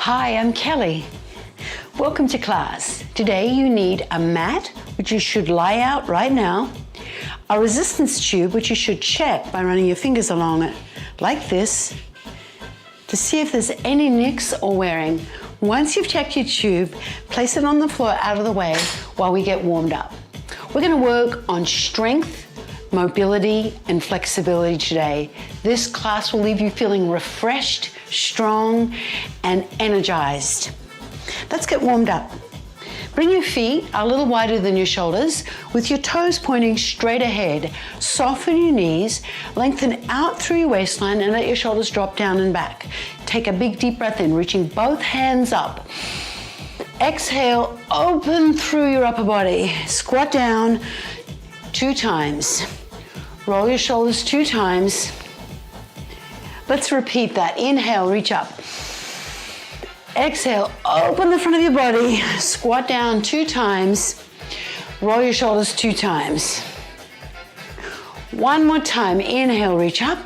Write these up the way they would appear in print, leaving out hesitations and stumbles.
Hi, I'm Kelly. Welcome to class. Today you need a mat, which you should lie out right now, a resistance tube, which you should check by running your fingers along it, like this, to see if there's any nicks or wearing. Once you've checked your tube, place it on the floor out of the way while we get warmed up. We're going to work on strength, mobility, and flexibility today. This class will leave you feeling refreshed, strong, and energized. Let's get warmed up. Bring your feet a little wider than your shoulders with your toes pointing straight ahead. Soften your knees, lengthen out through your waistline and let your shoulders drop down and back. Take a big deep breath in, reaching both hands up. Exhale, open through your upper body. Squat down 2 times. Roll your shoulders 2 times. Let's repeat that. Inhale, reach up. Exhale, open the front of your body. Squat down 2 times. Roll your shoulders 2 times. One more time. Inhale, reach up.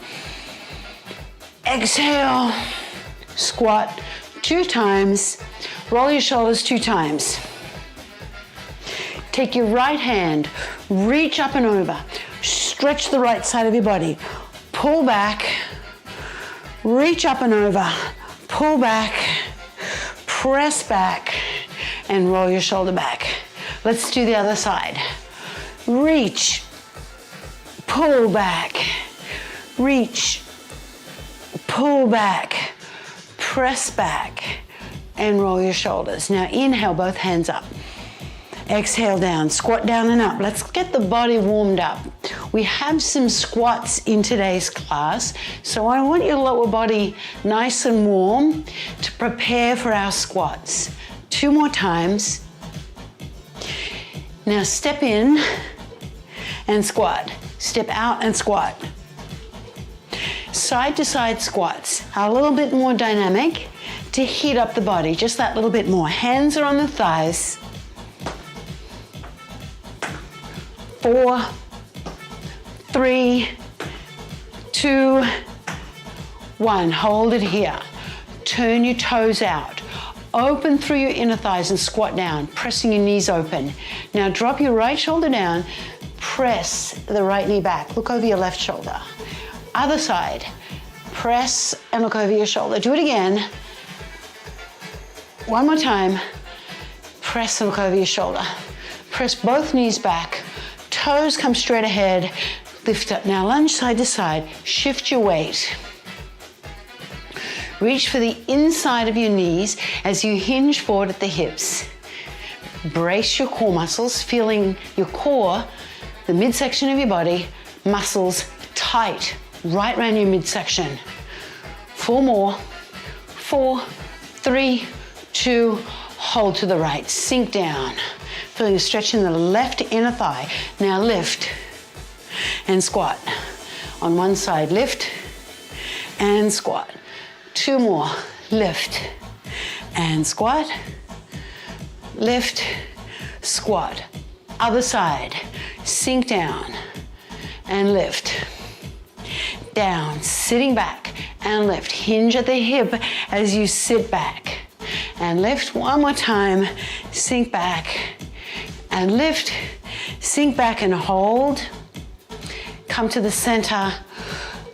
Exhale, squat 2 times. Roll your shoulders 2 times. Take your right hand, reach up and over. Stretch the right side of your body. Pull back, reach up and over. Pull back, press back, and roll your shoulder back. Let's do the other side. Reach, pull back, reach, pull back, press back, and roll your shoulders. Now inhale, both hands up. Exhale down, squat down and up. Let's get the body warmed up. We have some squats in today's class, so I want your lower body nice and warm to prepare for our squats. 2 more times. Now step in and squat. Step out and squat. Side to side squats are a little bit more dynamic to heat up the body, just that little bit more. Hands are on the thighs. 4, 3, 2, 1. Hold it here. Turn your toes out. Open through your inner thighs and squat down, pressing your knees open. Now drop your right shoulder down. Press the right knee back. Look over your left shoulder. Other side. Press and look over your shoulder. Do it again. One more time. Press and look over your shoulder. Press both knees back. Toes come straight ahead. Lift up. Now lunge side to side. Shift your weight. Reach for the inside of your knees as you hinge forward at the hips. Brace your core muscles, feeling your core, the midsection of your body, muscles tight, right around your midsection. 4 more. 4, 3, 2, hold to the right. Sink down. Feeling a stretch in the left inner thigh. Now lift and squat. On one side, lift and squat. 2 more. Lift and squat. Lift, squat. Other side. Sink down and lift. Down, sitting back and lift. Hinge at the hip as you sit back. And lift one more time. Sink back and lift. Sink back and hold. Come to the center.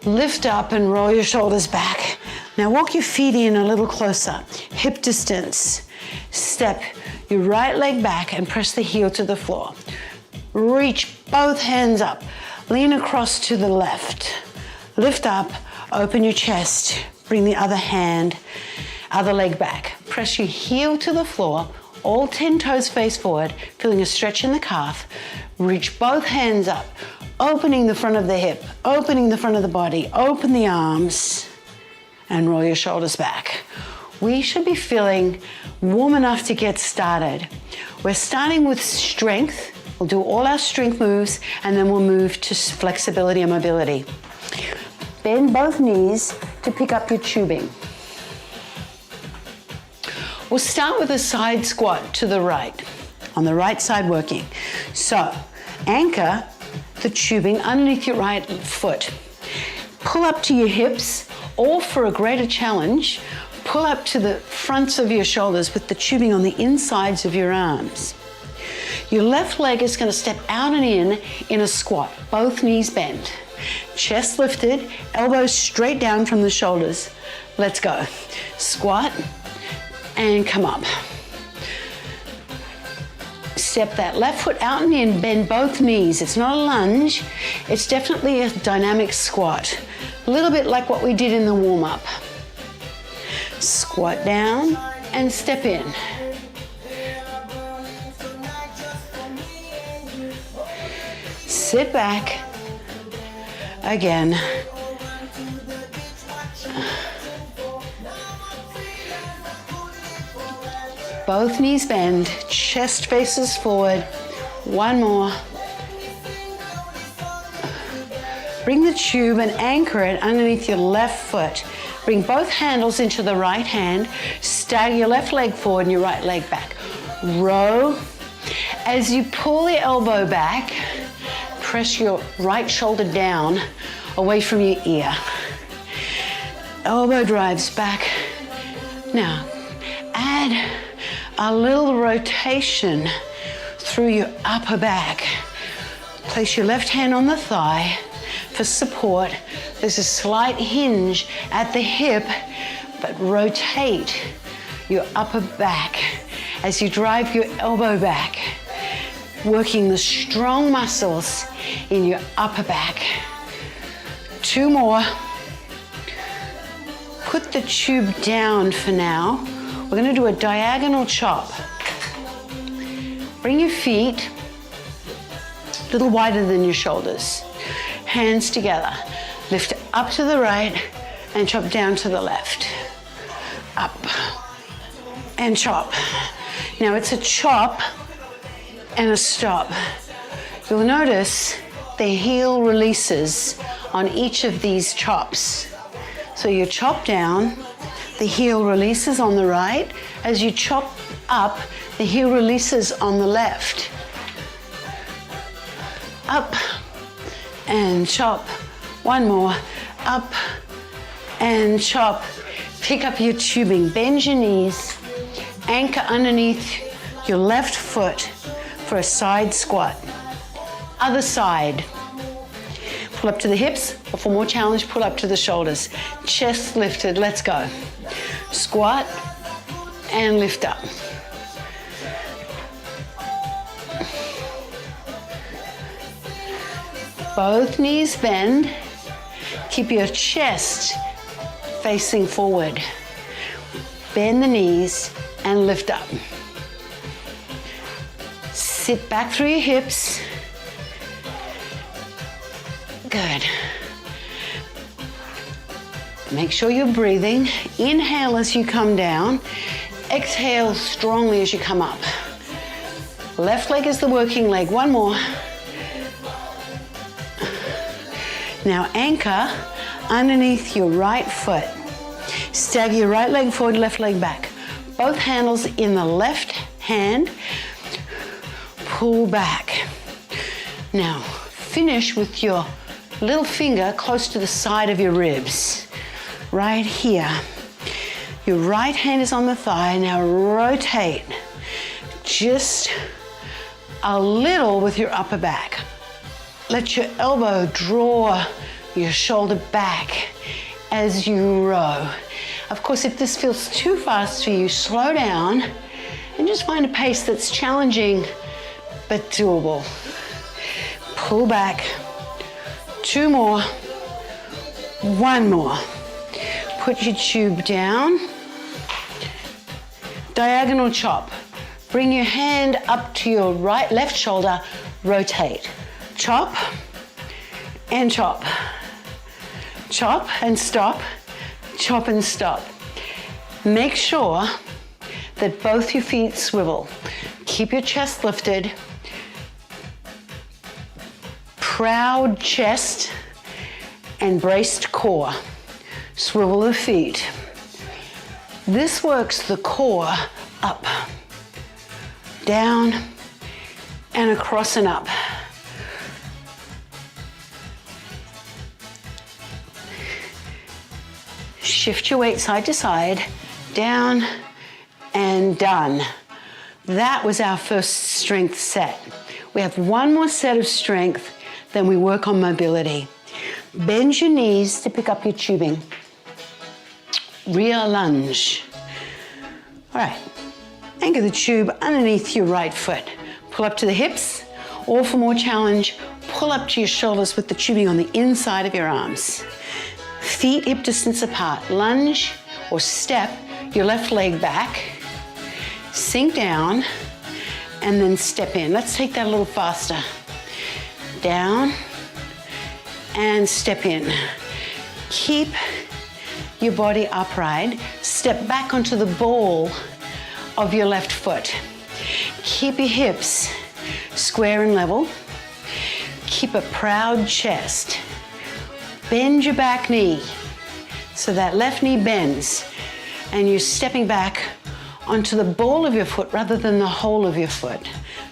Lift up and roll your shoulders back. Now walk your feet in a little closer. Hip distance. Step your right leg back and press the heel to the floor. Reach both hands up. Lean across to the left. Lift up, open your chest. Bring the other hand, other leg back. Press your heel to the floor. All 10 toes face forward, feeling a stretch in the calf. Reach both hands up, opening the front of the hip, opening the front of the body. Open the arms and roll your shoulders back. We should be feeling warm enough to get started. We're starting with strength. We'll do all our strength moves and then we'll move to flexibility and mobility. Bend both knees to pick up your tubing. We'll start with a side squat to the right, on the right side working. So, anchor the tubing underneath your right foot. Pull up to your hips, or for a greater challenge, pull up to the fronts of your shoulders with the tubing on the insides of your arms. Your left leg is going to step out and in a squat. Both knees bent. Chest lifted, elbows straight down from the shoulders. Let's go. Squat and come up. Step that left foot out and in, bend both knees. It's not a lunge, it's definitely a dynamic squat. A little bit like what we did in the warm-up. Squat down and step in. Sit back. Again. Both knees bend, chest faces forward. One more. Bring the tube and anchor it underneath your left foot. Bring both handles into the right hand. Stagger your left leg forward and your right leg back. Row. As you pull the elbow back, press your right shoulder down away from your ear. Elbow drives back. Now, add a little rotation through your upper back. Place your left hand on the thigh for support. There's a slight hinge at the hip, but rotate your upper back as you drive your elbow back, working the strong muscles in your upper back. Two more. Put the tube down for now. We're going to do a diagonal chop. Bring your feet a little wider than your shoulders. Hands together. Lift up to the right and chop down to the left. Up and chop. Now it's a chop and a stop. You'll notice the heel releases on each of these chops. So you chop down, the heel releases on the right. As you chop up, the heel releases on the left. Up and chop. One more. Up and chop. Pick up your tubing. Bend your knees. Anchor underneath your left foot for a side squat. Other side. Pull up to the hips, or for more challenge, pull up to the shoulders. Chest lifted, let's go. Squat and lift up. Both knees bend. Keep your chest facing forward. Bend the knees and lift up. Sit back through your hips. Good. Make sure you're breathing. Inhale as you come down. Exhale strongly as you come up. Left leg is the working leg. One more. Now anchor underneath your right foot. Stagger your right leg forward, left leg back. Both handles in the left hand. Pull back. Now finish with your little finger close to the side of your ribs. Right here. Your right hand is on the thigh. Now rotate just a little with your upper back. Let your elbow draw your shoulder back as you row. Of course, if this feels too fast for you, slow down and just find a pace that's challenging but doable. Pull back. Two more. One more. Put your tube down. Diagonal chop. Bring your hand up to your left shoulder. Rotate. Chop and chop. Chop and stop. Chop and stop. Make sure that both your feet swivel. Keep your chest lifted. Proud chest and braced core. Swivel the feet. This works the core up, down, and across and up. Shift your weight side to side. down, and done. That was our first strength set. We have one more set of strength, then we work on mobility. Bend your knees to pick up your tubing. Rear lunge. All right, anchor the tube underneath your right foot. Pull up to the hips, or for more challenge, pull up to your shoulders with the tubing on the inside of your arms. Feet hip distance apart. Lunge or step your left leg back, sink down, and then step in. Let's take that a little faster. Down, and step in. Keep your body upright. Step back onto the ball of your left foot. Keep your hips square and level. Keep a proud chest. Bend your back knee so that left knee bends and you're stepping back onto the ball of your foot rather than the whole of your foot.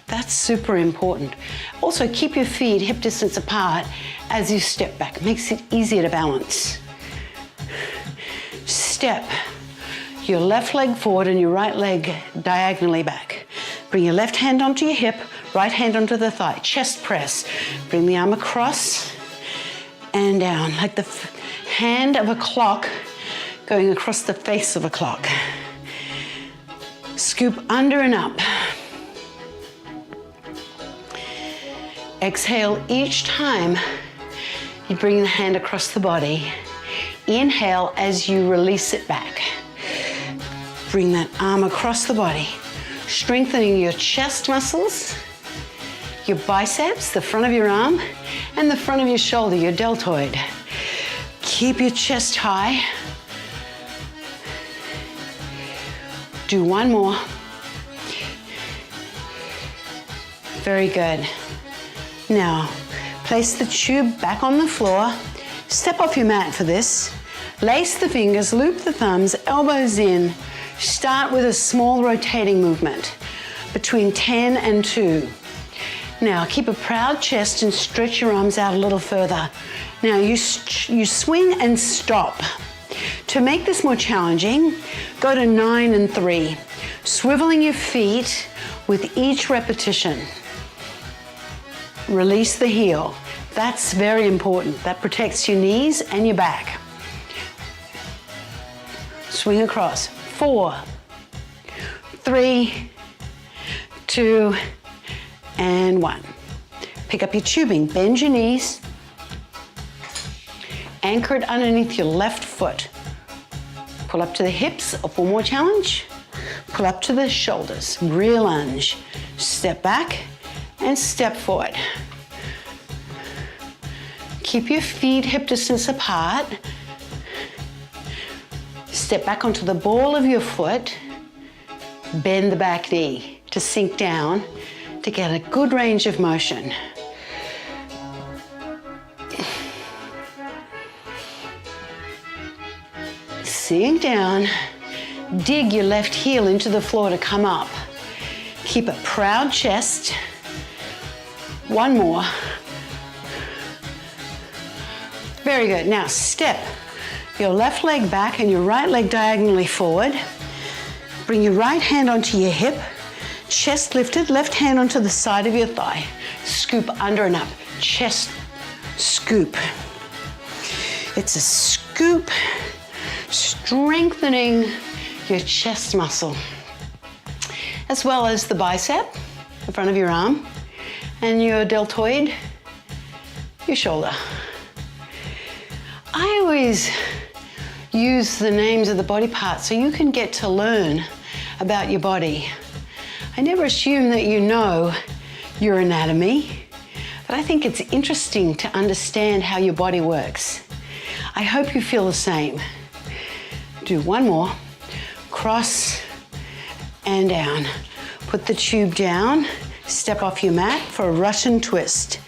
That's super important. Also, keep your feet hip distance apart as you step back. Makes it easier to balance. Step your left leg forward and your right leg diagonally back. Bring your left hand onto your hip, right hand onto the thigh. Chest press. Bring the arm across and down, like the hand of a clock going across the face of a clock. Scoop under and up. Exhale each time you bring the hand across the body. Inhale as you release it back. Bring that arm across the body, strengthening your chest muscles, your biceps, the front of your arm, and the front of your shoulder, your deltoid. Keep your chest high. Do one more. Very good. Now, place the tube back on the floor. Step off your mat for this. Lace the fingers, loop the thumbs, elbows in. Start with a small rotating movement between 10 and 2. Now, keep a proud chest and stretch your arms out a little further. Now, you swing and stop. To make this more challenging, go to 9 and 3, swiveling your feet with each repetition. Release the heel. That's very important. That protects your knees and your back. Swing across. 4, 3, 2, and 1. Pick up your tubing. Bend your knees. Anchor it underneath your left foot. Pull up to the hips, or for more challenge, pull up to the shoulders. Rear lunge. Step back and step forward. Keep your feet hip distance apart. Step back onto the ball of your foot. Bend the back knee to sink down to get a good range of motion. Sink down. Dig your left heel into the floor to come up. Keep a proud chest. One more. Very good. Now step your left leg back and your right leg diagonally forward. Bring your right hand onto your hip. Chest lifted, left hand onto the side of your thigh. Scoop under and up. Chest scoop. It's a scoop, strengthening your chest muscle, as well as the bicep, the front of your arm, and your deltoid, your shoulder. I always use the names of the body parts so you can get to learn about your body. I never assume that you know your anatomy, but I think it's interesting to understand how your body works. I hope you feel the same. Do one more. Cross and down. Put the tube down. Step off your mat for a Russian twist.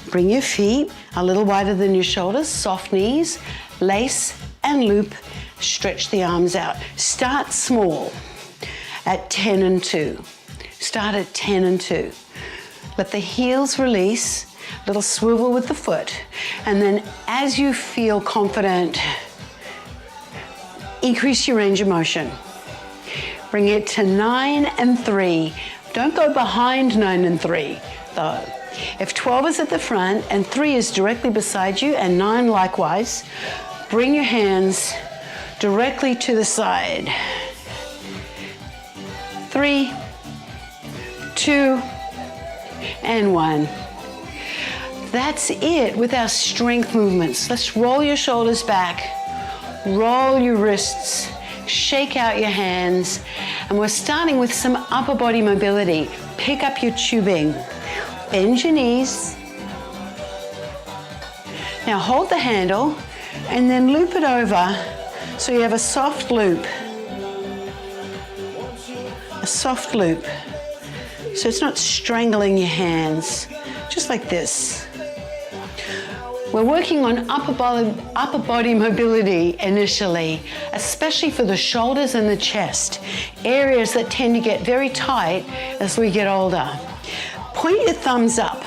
Bring your feet a little wider than your shoulders, soft knees, lace and loop. Stretch the arms out. Start small at 10 and 2. Start at 10 and 2. Let the heels release, little swivel with the foot, and then as you feel confident, increase your range of motion. Bring it to 9 and 3. Don't go behind 9 and 3, though. If 12 is at the front and 3 is directly beside you and 9 likewise, bring your hands directly to the side. 3, 2, and 1. That's it with our strength movements. Let's roll your shoulders back, roll your wrists, shake out your hands, and we're starting with some upper body mobility. Pick up your tubing, bend your knees. Now hold the handle and then loop it over so you have a soft loop. A soft loop. So it's not strangling your hands, just like this. We're working on upper body mobility initially, especially for the shoulders and the chest, areas that tend to get very tight as we get older. Point your thumbs up.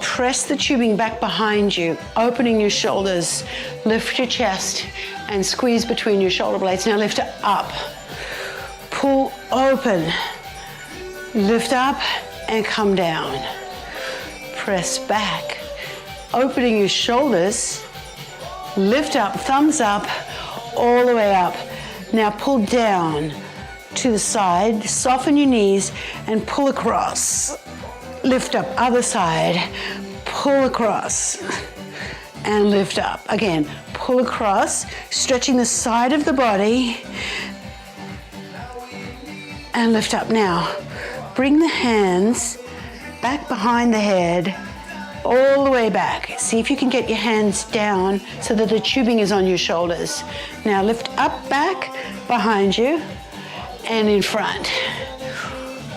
Press the tubing back behind you, opening your shoulders. Lift your chest and squeeze between your shoulder blades. Now lift it up. Pull open. Lift up and come down. Press back, opening your shoulders. Lift up, thumbs up, all the way up. Now pull down to the side, soften your knees and pull across. Lift up, other side, pull across and lift up. Again, pull across, stretching the side of the body and lift up. Now, bring the hands back behind the head, all the way back. See if you can get your hands down so that the tubing is on your shoulders. Now lift up, back, behind you, and in front.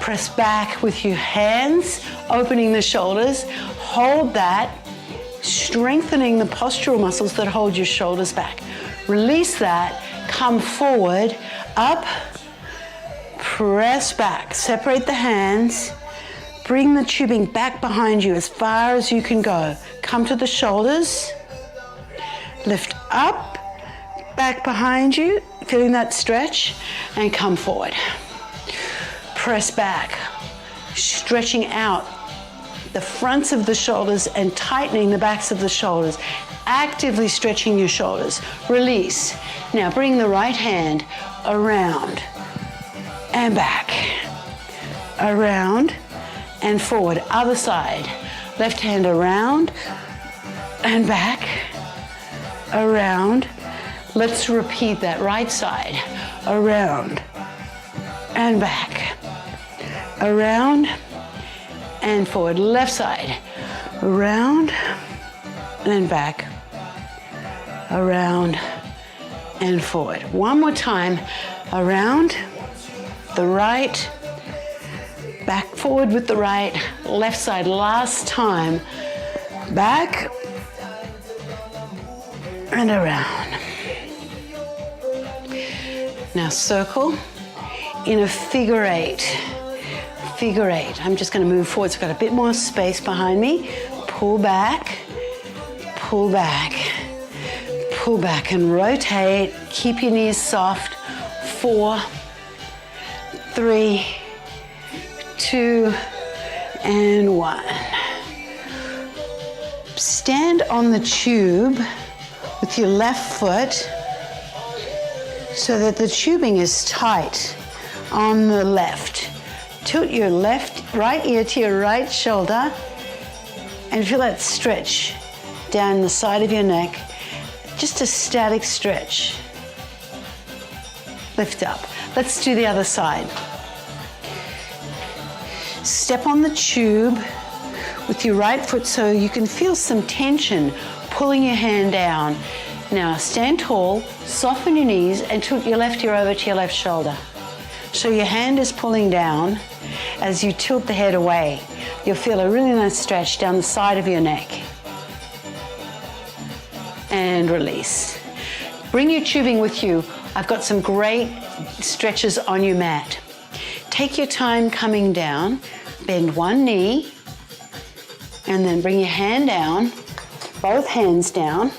Press back with your hands, opening the shoulders. Hold that, strengthening the postural muscles that hold your shoulders back. Release that, come forward, up, press back, separate the hands, bring the tubing back behind you as far as you can go. Come to the shoulders, lift up, back behind you, feeling that stretch, and come forward. Press back, stretching out the fronts of the shoulders and tightening the backs of the shoulders, actively stretching your shoulders. Release. Now bring the right hand around and back, around and forward. Other side. Left hand around and back, around. Let's repeat that. Right side. Around and back, around and forward. Left side. Around and back, around and forward. One more time. Around, the right, back forward with the right, left side. Last time. Back and around. Now circle in a figure eight. Figure eight. I'm just going to move forward so I've got a bit more space behind me. Pull back, pull back, pull back and rotate. Keep your knees soft. 4, 3, 2, and 1. Stand on the tube with your left foot so that the tubing is tight on the left. Tilt your right ear to your right shoulder and feel that stretch down the side of your neck. Just a static stretch. Lift up. Let's do the other side. Step on the tube with your right foot so you can feel some tension pulling your hand down. Now stand tall, soften your knees and tilt your left ear over to your left shoulder. So your hand is pulling down as you tilt the head away. You'll feel a really nice stretch down the side of your neck. And release. Bring your tubing with you. I've got some great stretches on your mat. Take your time coming down, bend one knee, and then bring your hand down, both hands down.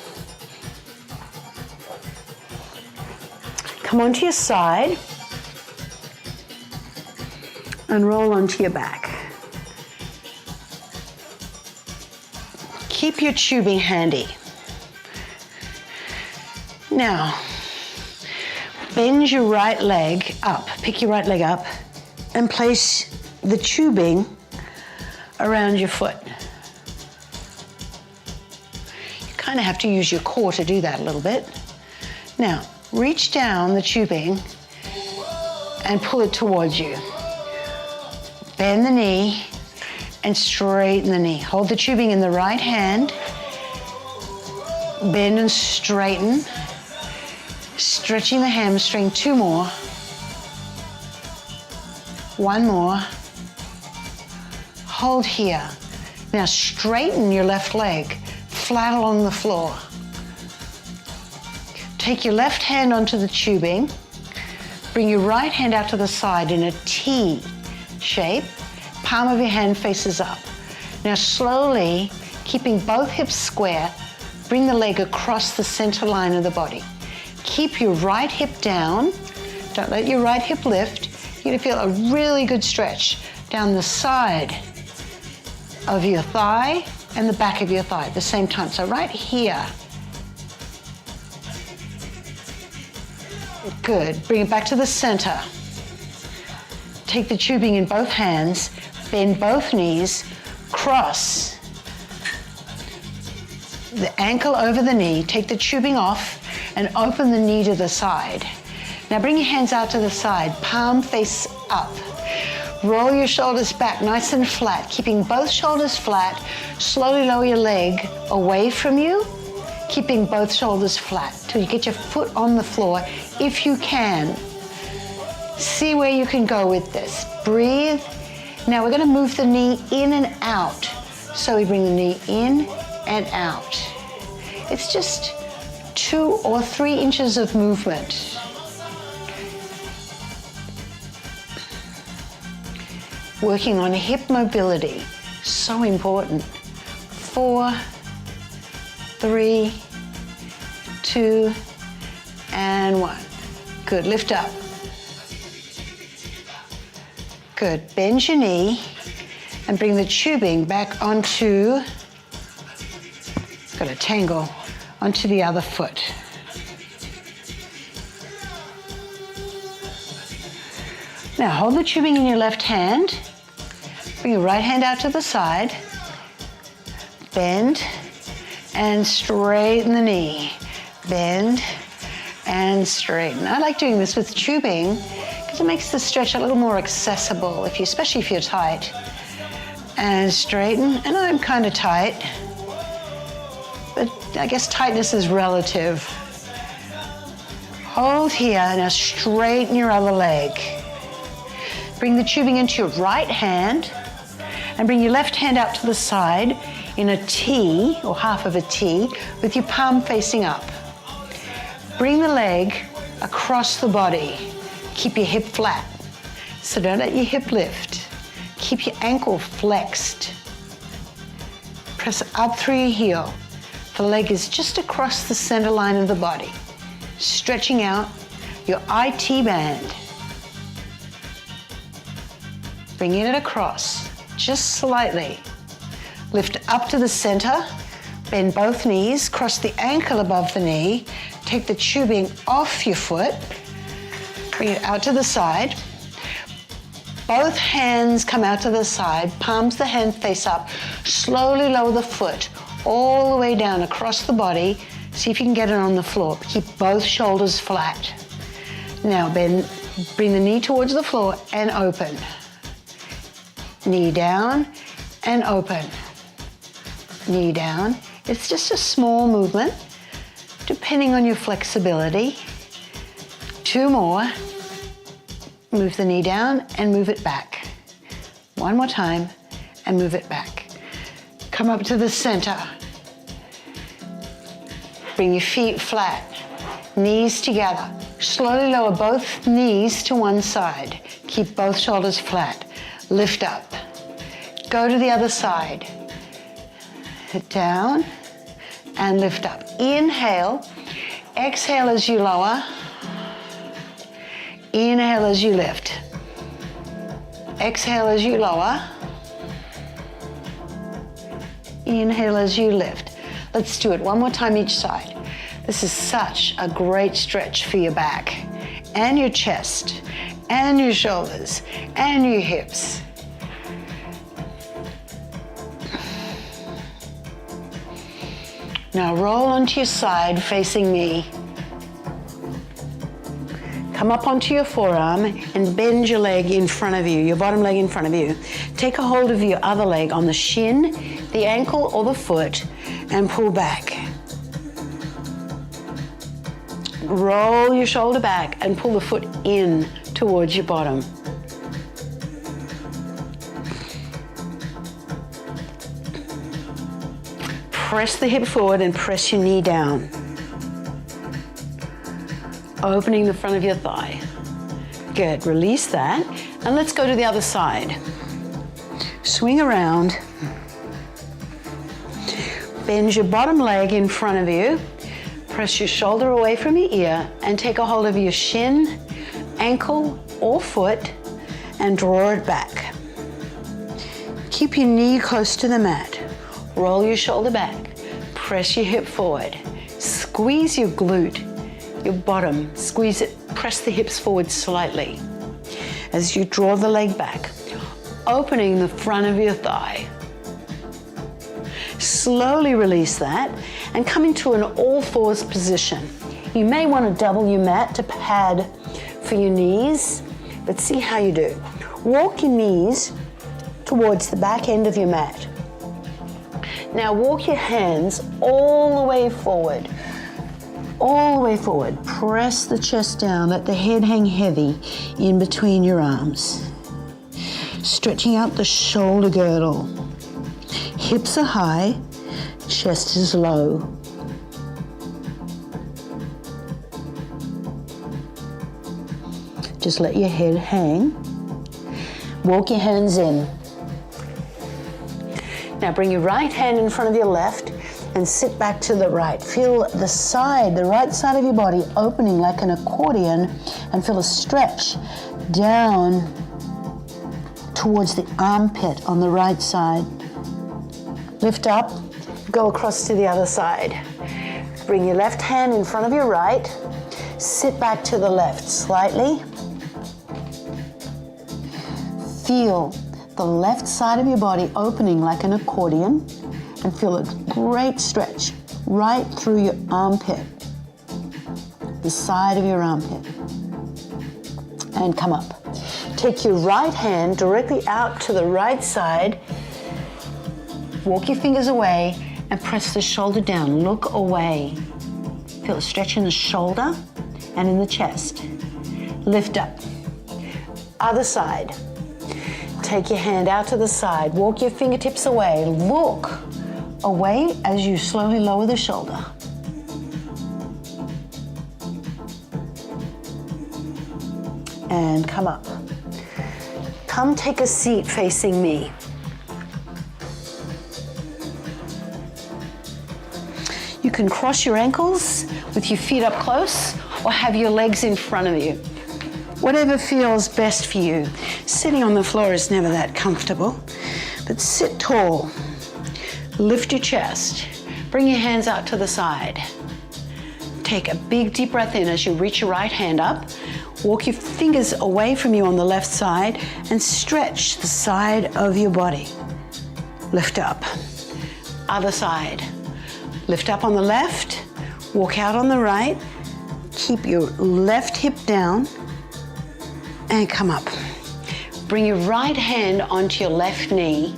Come onto your side, and roll onto your back. Keep your tubing handy. Now, bend your right leg up, pick your right leg up, and place the tubing around your foot. You kind of have to use your core to do that a little bit. Now, reach down the tubing and pull it towards you. Bend the knee and straighten the knee. Hold the tubing in the right hand. Bend and straighten. Stretching the hamstring. 2 more. 1 more. Hold here. Now straighten your left leg, flat along the floor. Take your left hand onto the tubing. Bring your right hand out to the side in a T shape. Palm of your hand faces up. Now slowly, keeping both hips square, bring the leg across the center line of the body. Keep your right hip down. Don't let your right hip lift. You're gonna feel a really good stretch down the side of your thigh and the back of your thigh at the same time. So right here. Good. Bring it back to the center. Take the tubing in both hands, bend both knees, cross the ankle over the knee, take the tubing off and open the knee to the side. Now bring your hands out to the side, palm face up. Roll your shoulders back nice and flat, keeping both shoulders flat. Slowly lower your leg away from you, keeping both shoulders flat till you get your foot on the floor if you can. See where you can go with this. Breathe. Now we're going to move the knee in and out. So we bring the knee in and out. It's just 2 or 3 inches of movement. Working on hip mobility, so important. 4, 3, 2, and 1. Good, lift up. Good, bend your knee and bring the tubing back onto, got a tangle, onto the other foot. Now hold the tubing in your left hand, bring your right hand out to the side, bend and straighten the knee, bend and straighten. I like doing this with tubing because it makes the stretch a little more accessible, especially if you're tight. And straighten, and I'm kind of tight, but I guess tightness is relative. Hold here, now straighten your other leg. Bring the tubing into your right hand and bring your left hand out to the side in a T, or half of a T, with your palm facing up. Bring the leg across the body. Keep your hip flat, so don't let your hip lift. Keep your ankle flexed. Press up through your heel. The leg is just across the center line of the body. Stretching out your IT band. Bringing it across, just slightly. Lift up to the center, bend both knees, cross the ankle above the knee, take the tubing off your foot, bring it out to the side. Both hands come out to the side, palms the hand face up. Slowly lower the foot all the way down across the body. See if you can get it on the floor. Keep both shoulders flat. Now bend, bring the knee towards the floor and open. Knee down and open. Knee down. It's just a small movement, depending on your flexibility. 2 more. Move the knee down and move it back. 1 more time and move it back. Come up to the center. Bring your feet flat, knees together. Slowly lower both knees to one side. Keep both shoulders flat. Lift up. Go to the other side. Sit down and lift up. Inhale. Exhale as you lower. Inhale as you lift. Exhale as you lower. Inhale as you lift. Let's do it one more time each side. This is such a great stretch for your back and your chest and your shoulders and your hips. Now roll onto your side facing me. Come up onto your forearm and bend your leg in front of you, your bottom leg in front of you. Take a hold of your other leg on the shin, the ankle or the foot, and pull back. Roll your shoulder back and pull the foot in towards your bottom. Press the hip forward and press your knee down. Opening the front of your thigh. Good, release that. And let's go to the other side. Swing around. Bend your bottom leg in front of you. Press your shoulder away from your ear and take a hold of your shin, ankle, or foot and draw it back. Keep your knee close to the mat. Roll your shoulder back. Press your hip forward. Squeeze your glute, your bottom. Squeeze it. Press the hips forward slightly as you draw the leg back, opening the front of your thigh. Slowly release that and come into an all fours position. You may want to double your mat to pad for your knees, but see how you do. Walk your knees towards the back end of your mat. Now walk your hands all the way forward. All the way forward. Press the chest down, let the head hang heavy in between your arms. Stretching out the shoulder girdle. Hips are high, chest is low. Just let your head hang. Walk your hands in. Now bring your right hand in front of your left and sit back to the right. Feel the side, the right side of your body opening like an accordion and feel a stretch down towards the armpit on the right side. Lift up, go across to the other side. Bring your left hand in front of your right, sit back to the left slightly. Feel the left side of your body opening like an accordion and feel a great stretch right through your armpit, the side of your armpit. And come up. Take your right hand directly out to the right side. Walk your fingers away and press the shoulder down. Look away. Feel a stretch in the shoulder and in the chest. Lift up. Other side. Take your hand out to the side. Walk your fingertips away. Look away as you slowly lower the shoulder. And come up. Come take a seat facing me. You can cross your ankles with your feet up close or have your legs in front of you. Whatever feels best for you. Sitting on the floor is never that comfortable, but sit tall. Lift your chest. Bring your hands out to the side. Take a big deep breath in as you reach your right hand up. Walk your fingers away from you on the left side and stretch the side of your body. Lift up. Other side. Lift up on the left, walk out on the right. Keep your left hip down and come up. Bring your right hand onto your left knee.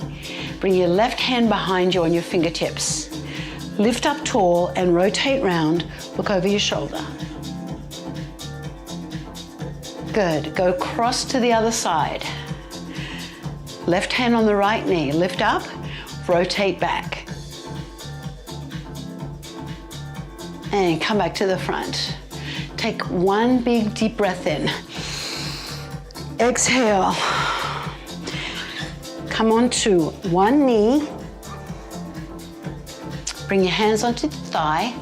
Bring your left hand behind you on your fingertips. Lift up tall and rotate round. Look over your shoulder. Good. Go cross to the other side. Left hand on the right knee. Lift up, rotate back. And come back to the front. Take one big deep breath in. Exhale. Come onto one knee. Bring your hands onto the thigh.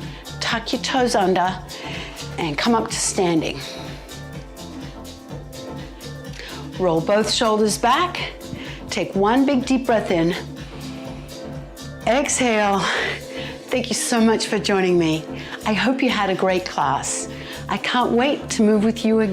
Tuck your toes under and come up to standing. Roll both shoulders back. Take one big deep breath in. Exhale. Thank you so much for joining me. I hope you had a great class. I can't wait to move with you again.